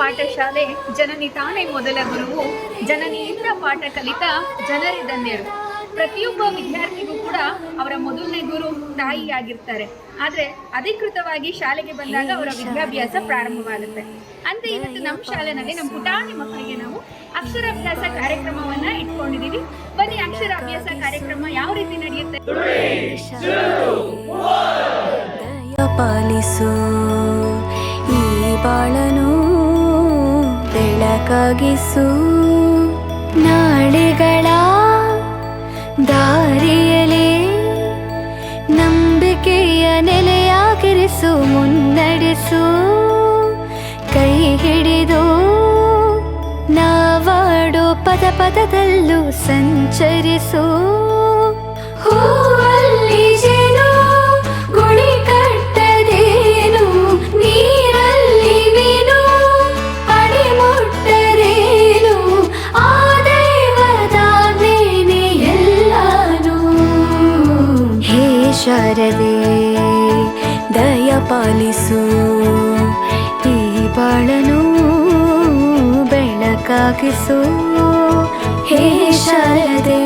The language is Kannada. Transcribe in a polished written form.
ಪಾಠಶಾಲೆ ಜನನಿ ತಾನೇ ಮೊದಲ ಗುರುವು, ಜನನಿಯಿಂದ ಪಾಠ ಕಲಿತ ಜನರೇ ಧನ್ಯರು. ಪ್ರತಿಯೊಬ್ಬ ವಿದ್ಯಾರ್ಥಿಗೂ ಕೂಡ ಅವರ ಮೊದಲನೇ ಗುರು ತಾಯಿಯಾಗಿರ್ತಾರೆ. ಆದರೆ ಅಧಿಕೃತವಾಗಿ ಶಾಲೆಗೆ ಬಂದಾಗ ಅವರ ವಿದ್ಯಾಭ್ಯಾಸ ಪ್ರಾರಂಭವಾಗುತ್ತೆ. ಅಂತ ಇವತ್ತು ನಮ್ಮ ಶಾಲೆನಲ್ಲಿ ನಮ್ಮ ಪುಟಾಣಿ ಮಕ್ಕಳಿಗೆ ನಾವು ಅಕ್ಷರಾಭ್ಯಾಸ ಕಾರ್ಯಕ್ರಮವನ್ನ ಇಟ್ಕೊಂಡಿದೀವಿ. ಬನ್ನಿ, ಅಕ್ಷರಾಭ್ಯಾಸ ಕಾರ್ಯಕ್ರಮ ಯಾವ ರೀತಿ ನಡೆಯುತ್ತೆ. ಪಾಲಿಸು ಈ ಬಾಳನು ಬೆಳಕಾಗಿಸು, ನಾಳೆಗಳ ದಾರಿಯಲೇ ನಂಬಿಕೆಯ ನೆಲೆಯಾಗಿರಿಸು, ಮುನ್ನಡೆಸು ಕೈ ಹಿಡಿದು ನಾವಾಡೋ ಪದ ಪದದಲ್ಲೂ ಸಂಚರಿಸು. ಹೂವಲ್ಲಿ ಜೇನು ಗುಡಿ ಕಟ್ಟದೇನು, ನೀರಲ್ಲಿ ಮೀನು ಅಡಿ ಮುಟ್ಟರೇನು, ಆ ದೈವದಾಜ್ಞೆನೇ ಎಲ್ಲಾನು. ಹೇ ಶಾರದೆ ದಯ ಪಾಲಿಸು ಈ ಬಾಳನು ಬೆಳಕಾಗಿಸು. ಹೇ ಶಾರದೆ